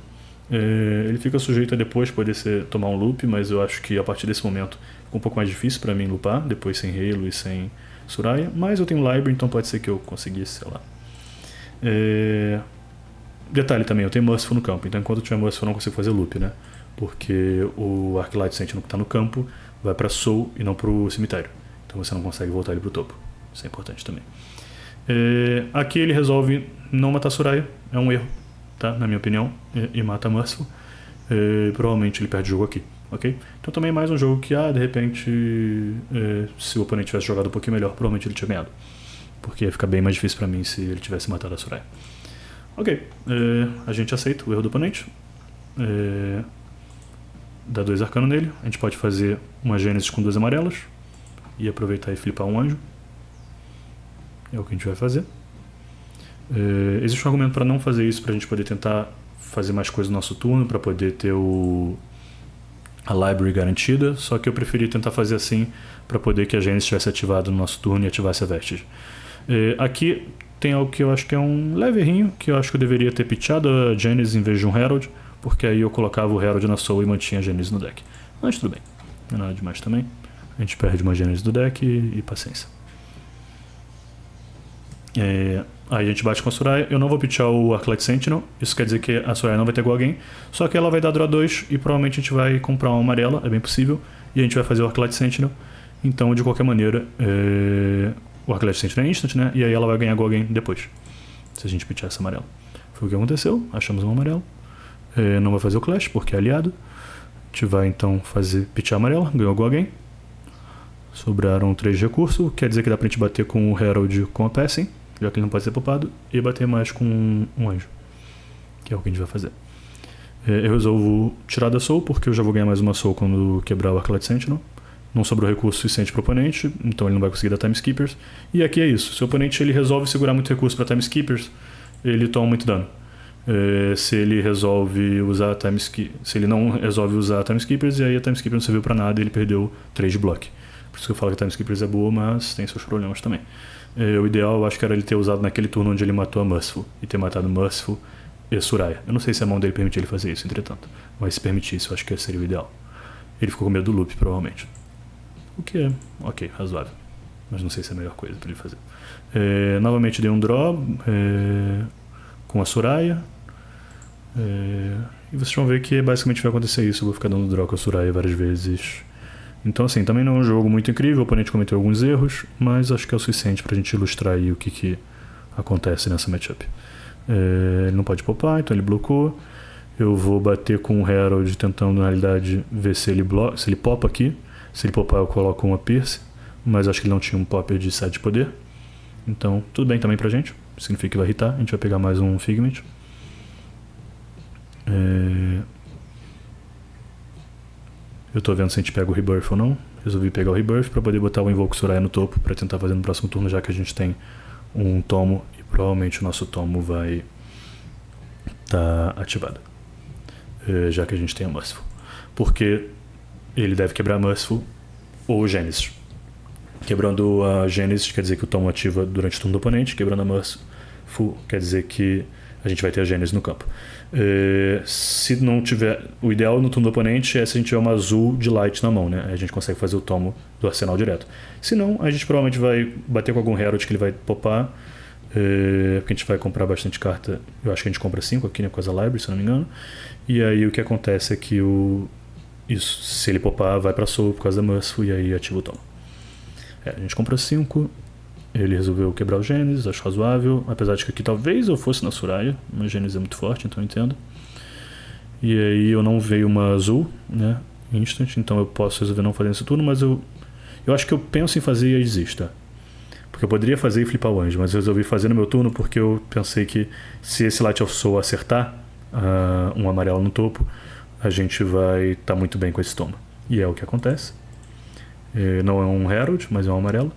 Ele fica sujeito a depois poder tomar um loop, mas eu acho que a partir desse momento ficou um pouco mais difícil para mim loopar, depois sem Halo e sem Suraya, mas eu tenho Library, então pode ser que eu conseguisse, sei lá. Detalhe também, eu tenho Merciful no campo, então enquanto eu tiver Merciful eu não consigo fazer loop, né? Porque o Arclight Sentinel que está no campo vai para Soul e não para o cemitério, então você não consegue voltar ele para o topo. Isso é importante também. Aqui ele resolve não matar Suraya, é um erro, tá? Na minha opinião, e mata Merciful. Provavelmente ele perde o jogo aqui, ok? Então também é mais um jogo que, de repente, se o oponente tivesse jogado um pouquinho melhor, provavelmente ele tinha ganhado, porque ia ficar bem mais difícil pra mim se ele tivesse matado a Suraya. Ok, a gente aceita o erro do oponente, dá 2 arcanos nele, a gente pode fazer uma Gênesis com 2 amarelas e aproveitar e flipar um anjo. É o que a gente vai fazer. Existe um argumento para não fazer isso, para a gente poder tentar fazer mais coisas no nosso turno, para poder ter a library garantida, só que eu preferi tentar fazer assim para poder que a Genesis estivesse ativada no nosso turno e ativasse a Vestige. Aqui tem algo que eu acho que é um leve errinho, que eu acho que eu deveria ter pitchado a Genesis em vez de um Herald, porque aí eu colocava o Herald na Soul e mantinha a Genesis no deck. Mas tudo bem, não é nada demais também. A gente perde uma Genesis do deck e paciência. Aí a gente bate com a Suraya. Eu não vou pitchar o Arclight Sentinel. Isso quer dizer que a Suraya não vai ter Go Again. Só que ela vai dar draw 2 e provavelmente a gente vai comprar uma amarela, é bem possível. E a gente vai fazer o Arclight Sentinel. Então, de qualquer maneira, o Arclight Sentinel é instant, né? E aí ela vai ganhar Go Again depois, se a gente pitchar essa amarela. Foi o que aconteceu. Achamos uma amarela. Não vai fazer o Clash porque é aliado. A gente vai então pitchar a amarela. Ganhou Go Again. Sobraram 3 recursos. Quer dizer que dá pra gente bater com o Herald com a Passing, já que ele não pode ser popado, e bater mais com um anjo, que é o que a gente vai fazer. Eu resolvo tirar da Soul, porque eu já vou ganhar mais uma Soul quando quebrar o Arclight Sentinel. Não sobrou recurso suficiente para o oponente, então ele não vai conseguir dar Timeskippers. E aqui é isso, se o oponente ele resolve segurar muito recurso para Timeskippers, ele toma muito dano. Se ele não resolve usar Timeskippers, e aí a Timeskippers não serviu para nada e ele perdeu 3 de block. Por isso que eu falo que a Timeskippers é boa, mas tem seus problemas também. O ideal, eu acho que era ele ter usado naquele turno onde ele matou a Merciful e ter matado Merciful e Suraya. Eu não sei se a mão dele permitia ele fazer isso, entretanto, mas se permitisse, eu acho que seria o ideal. Ele ficou com medo do loop, provavelmente. O que é ok, razoável, mas não sei se é a melhor coisa para ele fazer. Novamente dei um draw com a Suraya. E vocês vão ver que basicamente vai acontecer isso. Eu vou ficar dando draw com a Suraya várias vezes. Então assim, também não é um jogo muito incrível, o oponente cometeu alguns erros, mas acho que é o suficiente pra gente ilustrar aí o que acontece nessa matchup. Ele não pode popar, então ele blocou. Eu vou bater com o Herald tentando na realidade ver se ele popa aqui. Se ele popar eu coloco uma Pierce, mas acho que ele não tinha um popper de 7 de poder. Então tudo bem também pra gente, significa que vai hitar, a gente vai pegar mais um Figment. Eu tô vendo se a gente pega o Rebirth ou não. Resolvi pegar o Rebirth para poder botar o Invoke Suraya no topo para tentar fazer no próximo turno, já que a gente tem um tomo e provavelmente o nosso tomo vai estar ativado, já que a gente tem a Merciful. Porque ele deve quebrar a Merciful ou o Genesis. Quebrando a Genesis quer dizer que o tomo ativa durante o turno do oponente. Quebrando a Merciful quer dizer que a gente vai ter a Genesis no campo. Se não tiver, o ideal no turno do oponente é se a gente tiver uma azul de light na mão, né? Aí a gente consegue fazer o tomo do arsenal direto. Se não, a gente provavelmente vai bater com algum Herald que ele vai popar, Porque a gente vai comprar bastante carta. Eu acho que a gente compra 5 aqui, né, com essa library, se eu não me engano. E aí o que acontece é que isso, se ele popar, vai pra soul por causa da Muscle e aí ativa o tomo. A gente compra 5. Ele resolveu quebrar o Gênesis, acho razoável. Apesar de que aqui talvez eu fosse na Soraya, mas Gênesis é muito forte, então eu entendo. E aí eu não veio uma azul, né? Instant, então eu posso resolver não fazer nesse turno, mas eu acho que eu penso em fazer e aí desisto. Porque eu poderia fazer e flipar o anjo, mas eu resolvi fazer no meu turno porque eu pensei que se esse Light of Soul acertar um amarelo no topo, a gente vai estar muito bem com esse toma. E é o que acontece. Não é um Herald, mas é um amarelo.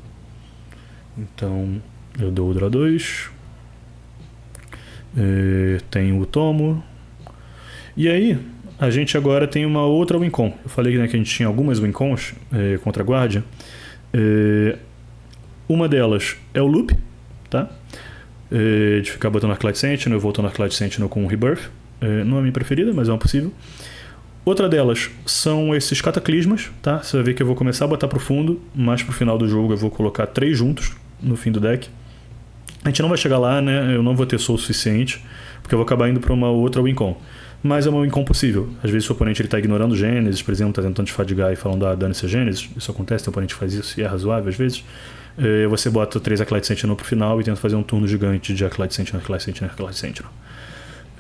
Então eu dou o draw 2. Tenho o tomo. E aí, a gente agora tem uma outra Wincon. Eu falei, né, que a gente tinha algumas Wincons contra a Guardian. Uma delas é o Loop, tá? De ficar botando Arclight Sentinel, eu voltando Arclight Sentinel com o Rebirth. Não é a minha preferida, mas é uma possível. Outra delas são esses Cataclismas, tá? Você vai ver que eu vou começar a botar pro fundo, mas pro final do jogo eu vou colocar 3 juntos no fim do deck. A gente não vai chegar lá, né? Eu não vou ter soul suficiente, porque eu vou acabar indo pra uma outra Wincon. Mas é uma Wincon possível. Às vezes o oponente está ignorando o Gênesis, por exemplo, está tentando te fadigar e falando, dane-se a Gênesis. Isso acontece, o oponente faz isso e é razoável às vezes. Você bota 3 Acolyte Sentinel pro final e tenta fazer um turno gigante de Acolyte Sentinel, Acolyte Sentinel, Acolyte Sentinel.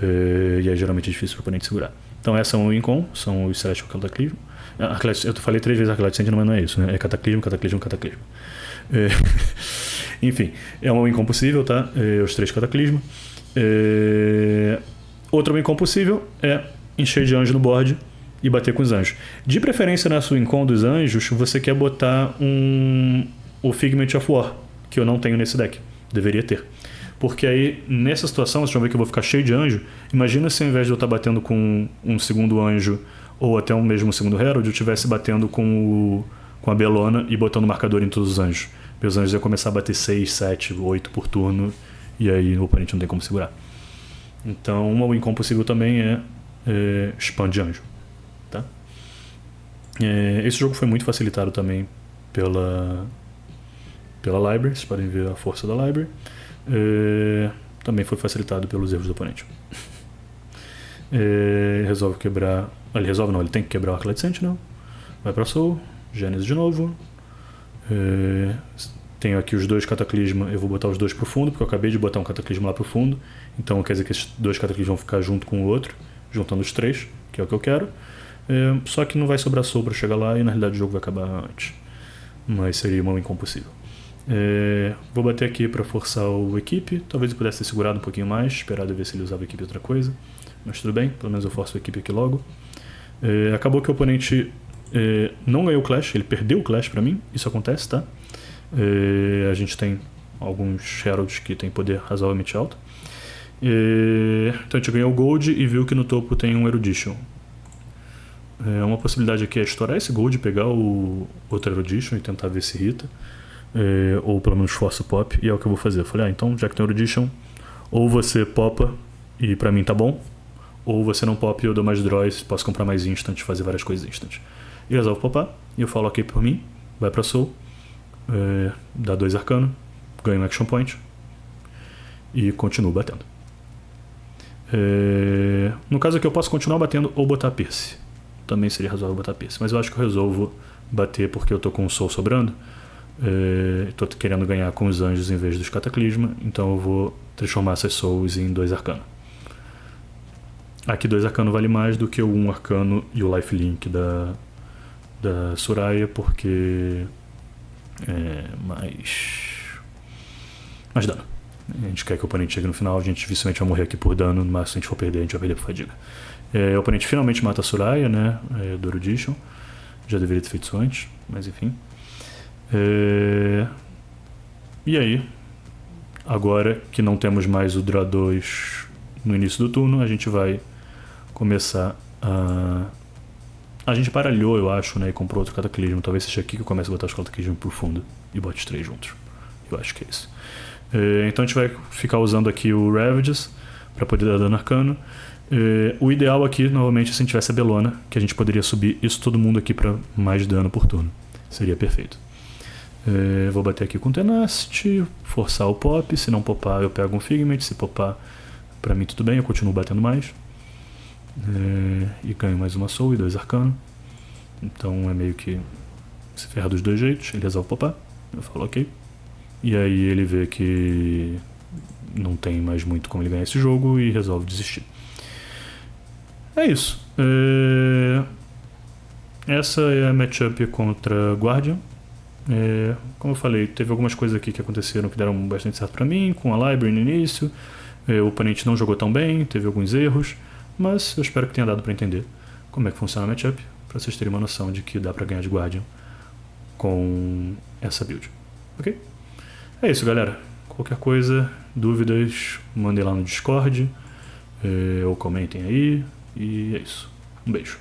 E aí geralmente é difícil para o oponente segurar. Então essa é uma Wincon, são os Celestial Cataclismo. Eu falei 3 vezes Acolyte Sentinel, mas não é isso, né? É Cataclismo, Cataclismo, Cataclismo. Enfim, é uma Wincon possível, tá? Os 3 Cataclismo. Outra Wincon possível é encher de anjo no board e bater com os anjos. De preferência nessa Wincon dos anjos, você quer botar o Figment of War, que eu não tenho nesse deck. Deveria ter. Porque aí, nessa situação, vocês vão ver que eu vou ficar cheio de anjo. Imagina se ao invés de eu estar batendo com um segundo anjo, ou até um mesmo segundo Herald, eu estivesse batendo com a Belona e botando marcador em todos os anjos. Meus anjos iam começar a bater 6, 7, 8 por turno, e aí o oponente não tem como segurar. Então, uma Wincon possível também é Spam de anjo. Tá? Esse jogo foi muito facilitado também pela library. Vocês podem ver a força da library. Também foi facilitado pelos erros do oponente. Resolve quebrar. Ele resolve não, ele tem que quebrar o Arclight Sentinel. Vai pra Soul. Gênesis de novo. Tenho aqui os 2 Cataclisma. Eu vou botar os 2 pro fundo, porque eu acabei de botar um Cataclisma lá pro fundo. Então quer dizer que esses 2 Cataclismas vão ficar junto com o outro, juntando os 3, que é o que eu quero. Só que não vai sobrar soul pra chegar lá e na realidade o jogo vai acabar antes. Mas seria uma Wincon possível. Vou bater aqui para forçar o equipe. Talvez eu pudesse ter segurado um pouquinho mais, esperado ver se ele usava a equipe outra coisa. Mas tudo bem, pelo menos eu forço a equipe aqui logo. Acabou que o oponente não ganhou o Clash, ele perdeu o Clash para mim. Isso acontece, tá? A gente tem alguns Heralds que tem poder razoavelmente alto. Então a gente ganhou o Gold e viu que no topo tem um Erudition. Uma possibilidade aqui é estourar esse Gold, pegar o outro Erudition e tentar ver se irrita. Ou pelo menos força o pop, e é o que eu vou fazer. Eu falei, então já que tem Erudition, ou você popa e pra mim tá bom, ou você não popa e eu dou mais draws, posso comprar mais instant, fazer várias coisas instant. E resolve popar, e eu falo ok por mim, vai pra soul, dá 2 arcano, ganho um action point e continuo batendo. No caso aqui eu posso continuar batendo ou botar Pierce. Também seria razoável botar Pierce, mas eu acho que eu resolvo bater porque eu tô com o soul sobrando. Estou querendo ganhar com os anjos em vez dos Cataclisma, então eu vou transformar essas souls em 2 arcano. Aqui 2 arcano vale mais do que o 1 arcano e o lifelink da Soraya, porque mais dano. A gente quer que o oponente chegue no final, a gente dificilmente vai morrer aqui por dano, mas se a gente for perder, a gente vai perder por fadiga. O oponente finalmente mata a Soraya, né, do Erudition. Já deveria ter feito isso antes, mas enfim. E aí, agora que não temos mais o Draw 2 no início do turno, a gente vai começar a gente baralhou, eu acho, né, e comprou outro Cataclismo. Talvez seja aqui que eu comece a botar os Cataclismos por fundo e bote os 3 juntos. Eu acho que é isso. Então a gente vai ficar usando aqui o Ravages para poder dar dano arcano. O ideal aqui, novamente, é se a gente tivesse a Belona, que a gente poderia subir isso todo mundo aqui para mais dano por turno. Seria perfeito. Vou bater aqui com Tenacity, forçar o pop. Se não popar, eu pego um Figment. Se popar, pra mim tudo bem, eu continuo batendo mais. E ganho mais uma Soul e 2 Arcano. Então é meio que se ferra dos dois jeitos. Ele resolve popar, eu falo ok. E aí ele vê que não tem mais muito como ele ganhar esse jogo e resolve desistir. É isso. Essa é a matchup contra Guardian. Como eu falei, teve algumas coisas aqui que aconteceram que deram bastante certo pra mim, com a Library no início. O oponente não jogou tão bem, teve alguns erros, mas eu espero que tenha dado pra entender como é que funciona a matchup, pra vocês terem uma noção de que dá pra ganhar de Guardian com essa build. Ok? É isso, galera. Qualquer coisa, dúvidas, mandem lá no Discord, ou comentem aí, e é isso. Um beijo.